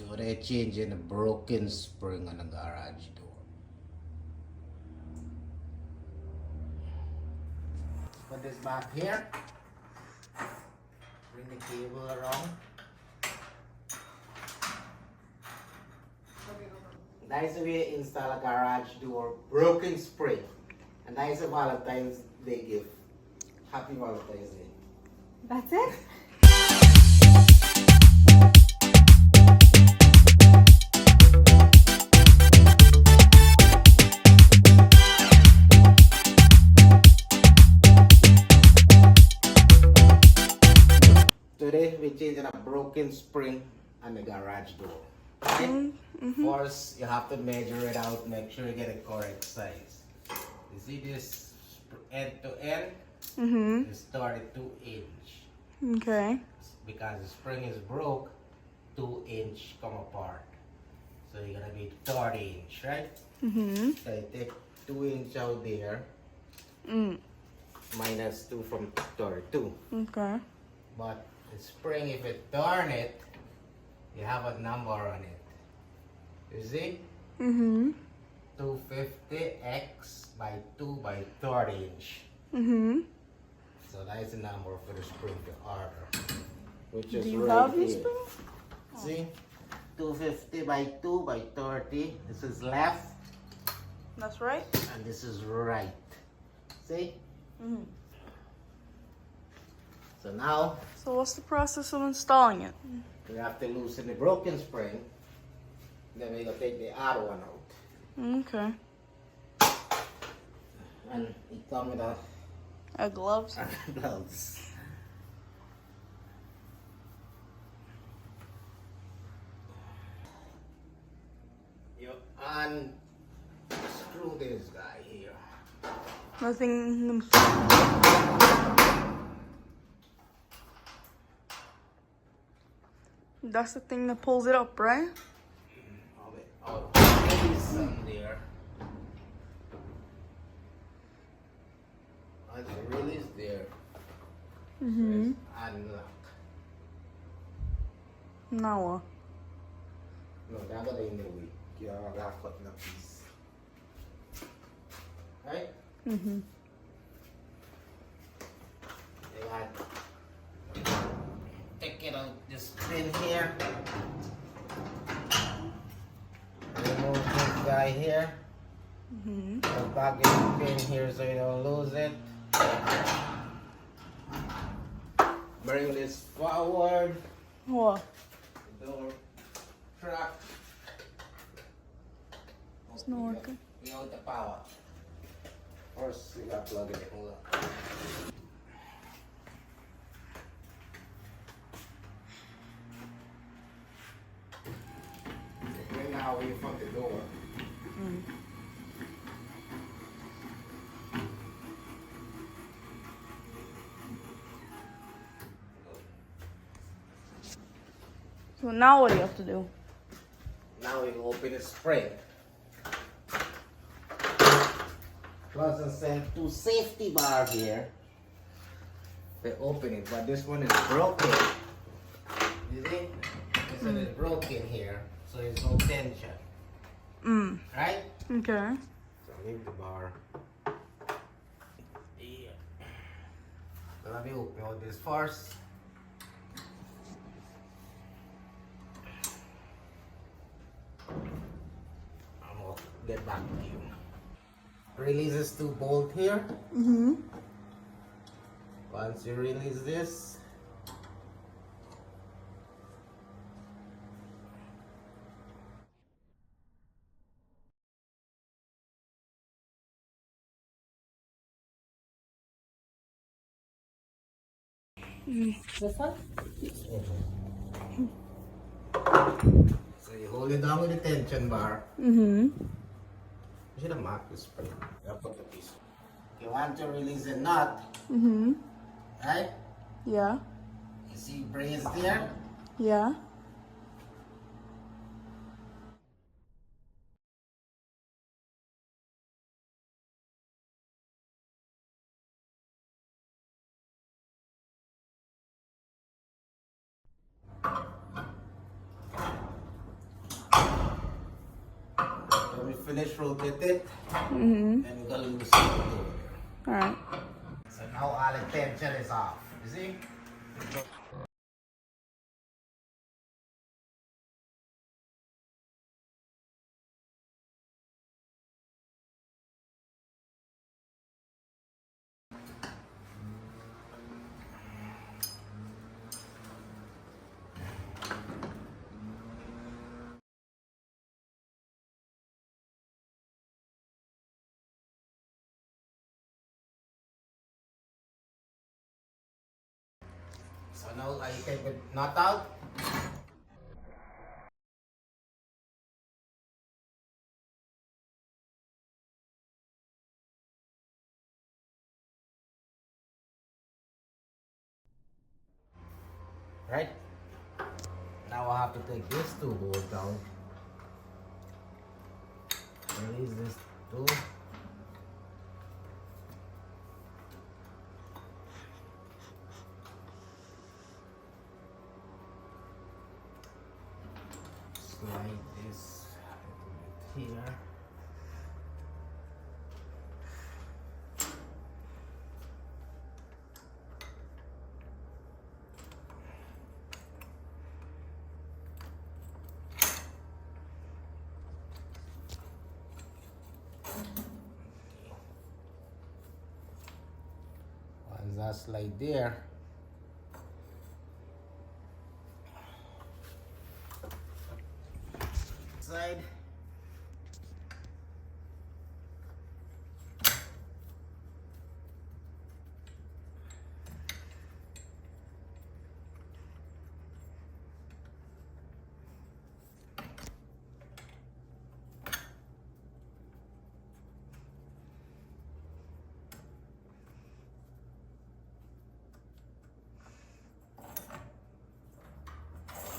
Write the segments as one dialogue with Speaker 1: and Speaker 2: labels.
Speaker 1: So they're changing the broken spring on the garage door. Put this back here. Bring the cable around. That is the way you install a garage door broken spring. And that is a Valentine's Day gift. Happy Valentine's Day.
Speaker 2: That's it?
Speaker 1: Today we're changing a broken spring on the garage door. Right? First, you have to measure it out, make sure you get a correct size. You see this end to end? It's 32 inch.
Speaker 2: Okay.
Speaker 1: Because the spring is broke, 2 inch come apart. So you're gonna be 30 inch, right? So you take 2 inch out there, minus 2 from 32.
Speaker 2: Okay.
Speaker 1: But the spring, if you turn it, you have a number on it. You see? 250x by 2 by 30 inch. So that is the number for the spring to order. Which is
Speaker 2: Do you
Speaker 1: right
Speaker 2: have your
Speaker 1: here.
Speaker 2: spring?
Speaker 1: See? 250 by 2 by 30. This is left
Speaker 2: That's right.
Speaker 1: and this is right. See? So now
Speaker 2: So what's the process of installing it?
Speaker 1: we have to loosen the broken spring. Then we're gonna take the other one out.
Speaker 2: Okay.
Speaker 1: And it comes with a
Speaker 2: Gloves?
Speaker 1: gloves. You unscrew this guy here.
Speaker 2: Nothing. That's the thing that pulls it up, right?
Speaker 1: Oh, there is some there. And the release there. Unlock.
Speaker 2: Now what?
Speaker 1: No, that got in the way. You gotta cut in a piece. Right? You got take it out this pin here. Remove this guy here. Put back in the pin here so you don't lose it. Bring this forward.
Speaker 2: What?
Speaker 1: Door track.
Speaker 2: It's not working.
Speaker 1: Without the power. First, we gotta plug it in. Hold on. Right now, away from the door.
Speaker 2: So now what do you have to do?
Speaker 1: Now we open the spring. Plus and send 2 safety bar here. They open it, but this one is broken. You see? This one is broken here, so there's no tension. Right?
Speaker 2: Okay.
Speaker 1: So leave the bar. Yeah. So let me open all this first. I'll get back to you. Release this 2 bolt here. Once you release this,
Speaker 2: This one?
Speaker 1: so you hold it down with the tension bar.
Speaker 2: Mm-hmm.
Speaker 1: You should have marked the spring. You put the piece. You want to release the nut,
Speaker 2: Mm-hmm.
Speaker 1: right?
Speaker 2: Yeah.
Speaker 1: You see brace there?
Speaker 2: Yeah.
Speaker 1: finish rotate it,
Speaker 2: Mm-hmm.
Speaker 1: then we're gonna loosen it over there.
Speaker 2: Alright.
Speaker 1: So now all the tension is off. You see? So now I take the nut out. Right? Now I have to take this two bolts down. Release this two. Slide this a little bit here. Once that slide there, side.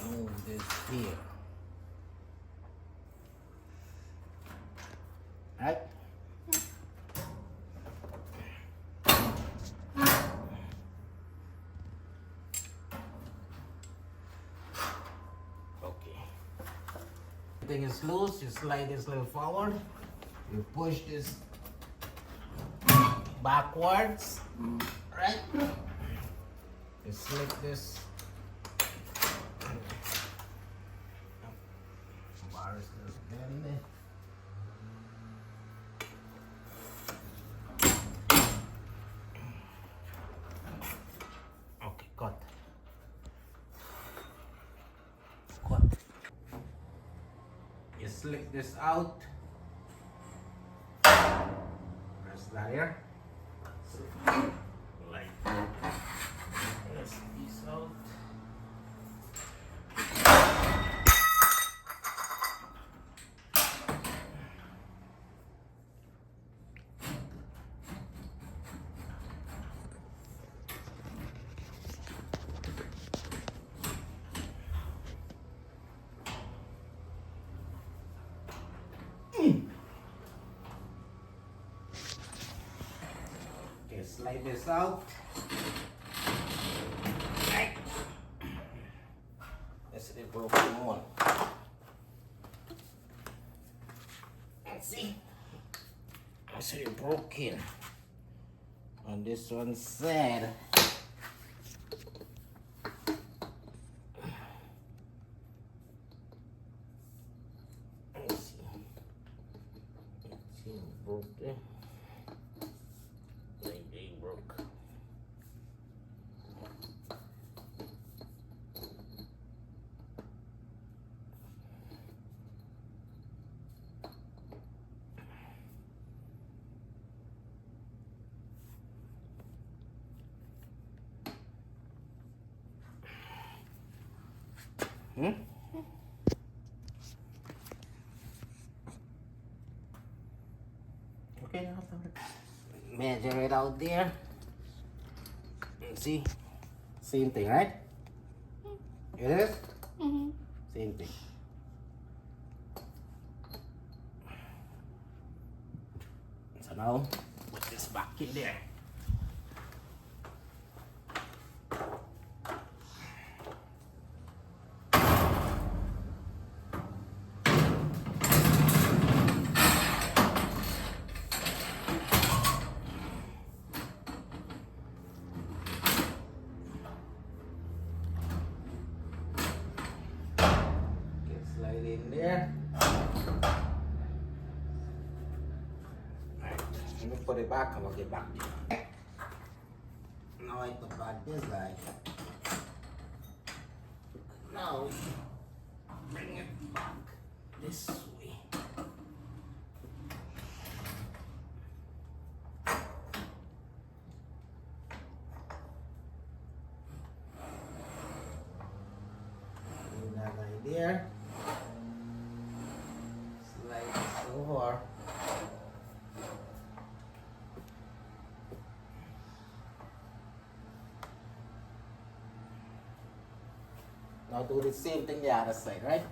Speaker 1: Move this here. Right? Okay. Everything is loose, you slide this little forward, you push this backwards, right? You slip this. Bars just bend it. Okay, cut. Cut. You slip this out. Press that here. Like that. Press this out. Okay, slide this out. Right. This is the broken one. Let's see. I see it broken. And this one said. Let's see. Let's see, it broke there. They broke. Hmm? Okay, measure it out there. See? Same thing, right? It is?
Speaker 2: Mm-hmm.
Speaker 1: Same thing. So now, put this back in there. it in there. Alright, let me put it back and we'll get back to you. Now I put back this guy. Now, bring it back this way. Bring that guy there. Slide this over. Now do the same thing the other side, right?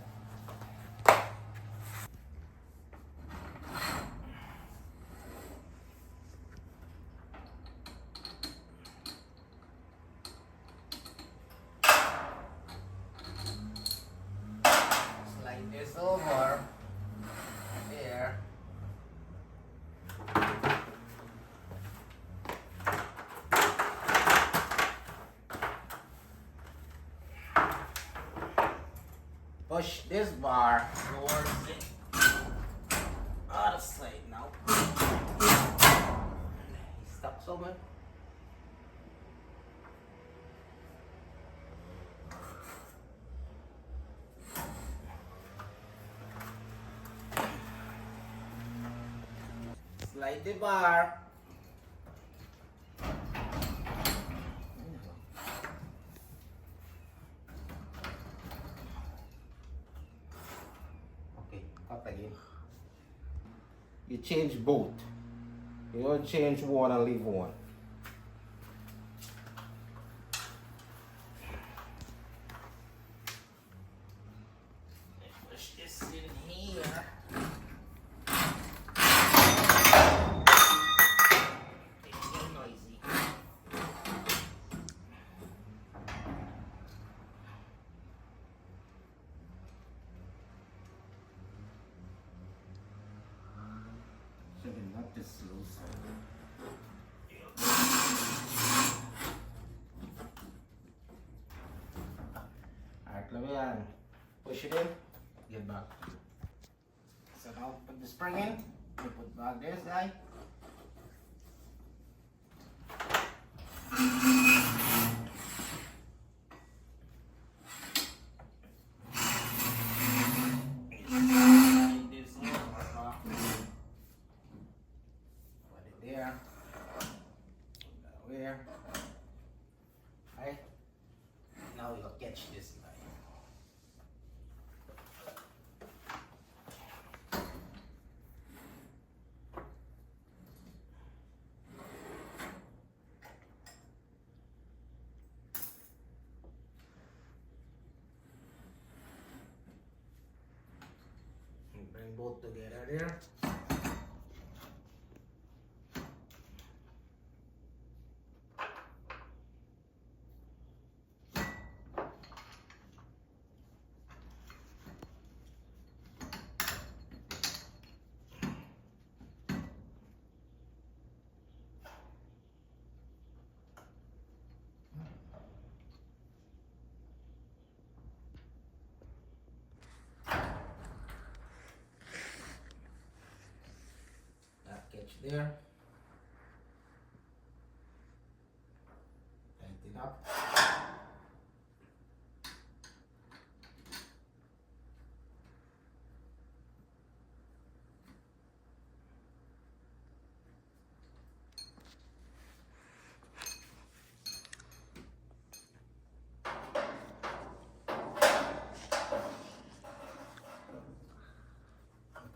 Speaker 1: Slide this over there. Push this bar towards the other side now. He's stuck somewhere. Slide the bar. Okay, cut again. You change both. You don't change one and leave one. Push this in here. It's so noisy. Should be not this loose. Alright, let me push it in, get back. So now put the spring in, we put back this guy. This over. Put it there. Put that where. Alright. Now we'll catch this guy. And bring both together there. That catch there. Tighten up.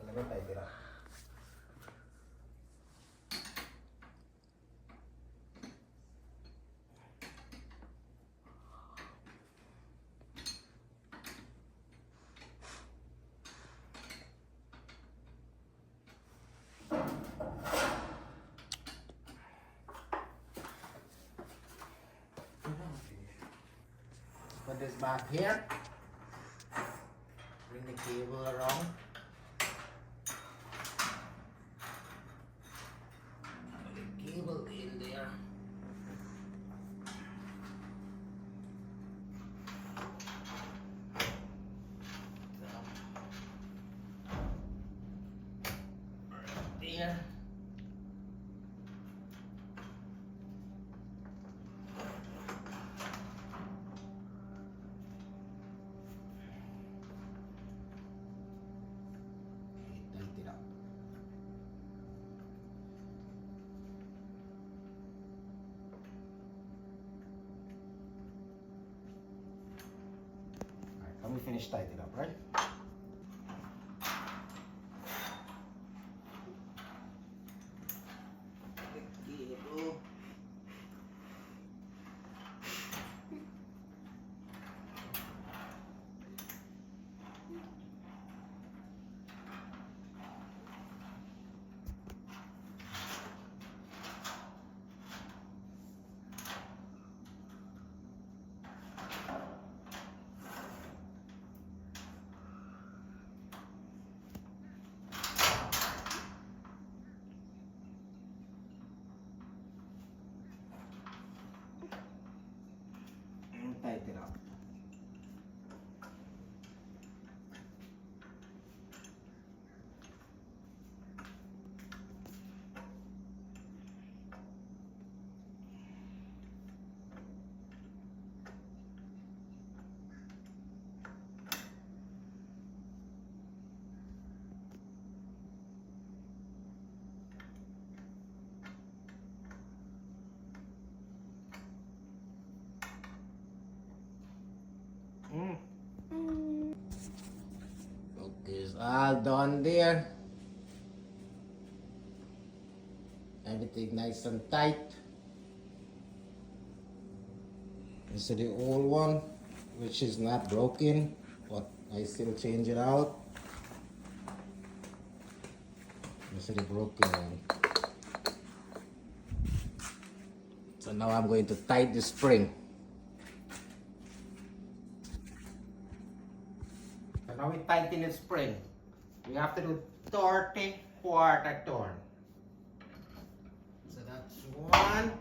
Speaker 1: Let me tighten up. Put this back here. Bring the cable around. Put the cable in there. here. Tighten it up. Alright, let me finish tightening up, right? Tighten up. Okay, it's all done there. Everything nice and tight. This is the old one, which is not broken, but I still change it out. This is the broken one. So now I'm going to tighten the spring. So now we tighten the spring. We have to do 30-quarter turn. So that's one.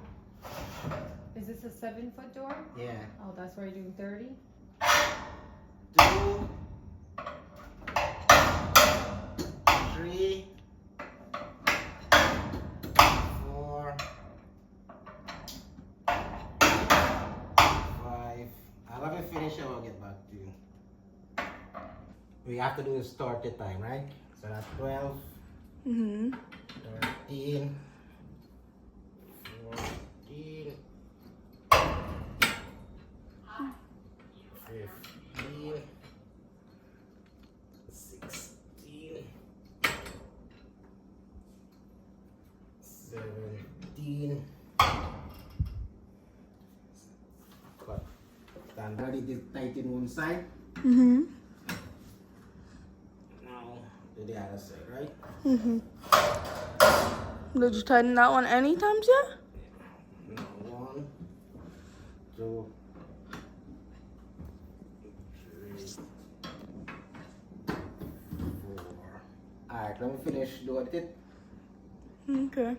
Speaker 3: Is this a 7-foot door?
Speaker 1: Yeah.
Speaker 3: Oh, that's where you're doing 30?
Speaker 1: 2, 3, 4, 5. I'll let me finish and I'll get back to you. We have to do this 30 time, right? So that's 12, 13, 14, 15, 16, 17. Cut. Stand ready to tighten one side. Now to the other side, right?
Speaker 2: Did you tighten that one any times yet?
Speaker 1: Now 1, 2, 3, 4. Alright, let me finish doing it.
Speaker 2: Okay.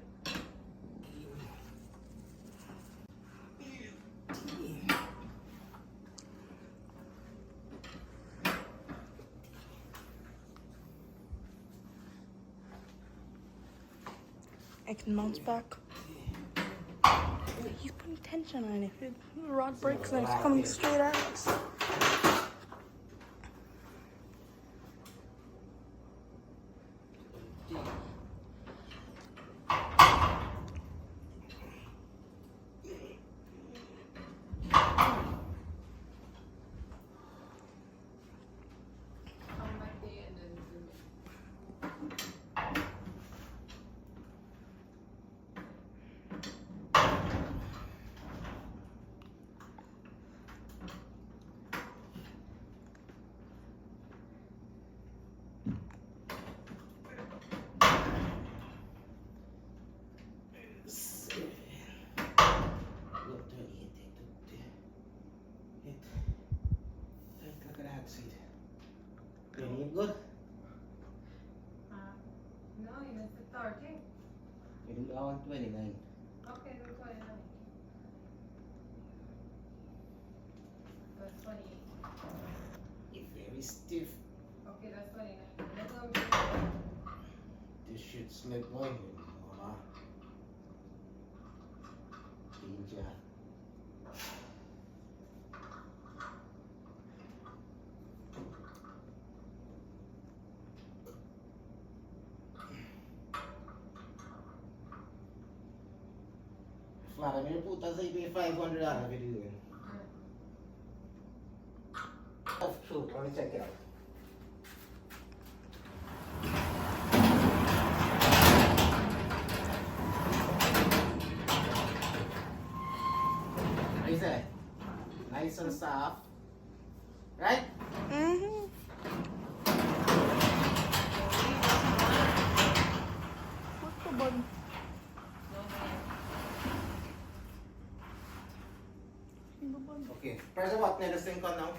Speaker 2: I can bounce back. He's putting tension on it. If the rod breaks and it's coming straight at us.
Speaker 1: Look at that seat. Any good?
Speaker 3: No, you missed the 30.
Speaker 1: You do that one 29.
Speaker 3: Okay, do 29. That's 28.
Speaker 1: It's very stiff.
Speaker 3: Okay, that's 29. That's what I'm doing.
Speaker 1: This should Slip boy. Mama. Danger. Vladimir puta sa ibig $500 video yun. Of truth, let me check it out. Nice eh? Nice and soft. Right?
Speaker 2: Mm-hmm. What the bug? Sino ba?
Speaker 1: Okay. Press the button na sync on now.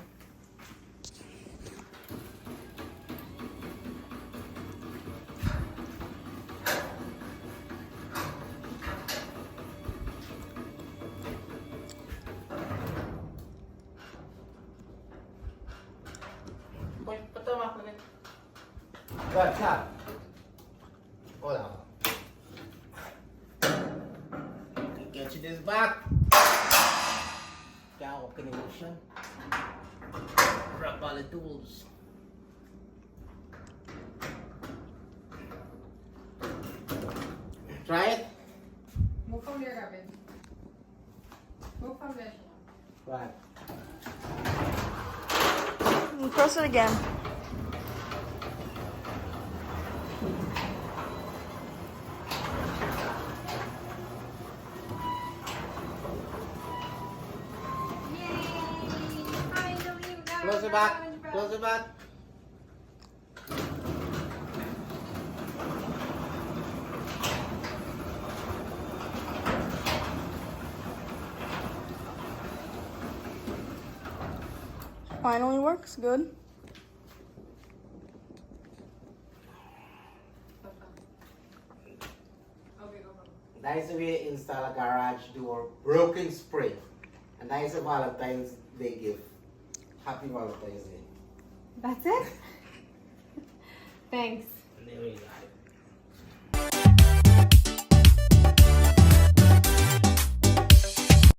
Speaker 1: Boy, patamak na rin. Good job. Wala ka. Get you this back. Kaya ako kinilig siya. Grab all the tools. Try it.
Speaker 3: Move from there, Gavin. Move from there.
Speaker 1: Right.
Speaker 2: Press it again.
Speaker 1: Close it back. Close it back.
Speaker 2: Finally works good.
Speaker 1: That is the way you install a garage door broken spring. And that is a Valentine's Day gift. Happy Valentine's Day.
Speaker 3: That's it? Thanks.
Speaker 1: And there we go.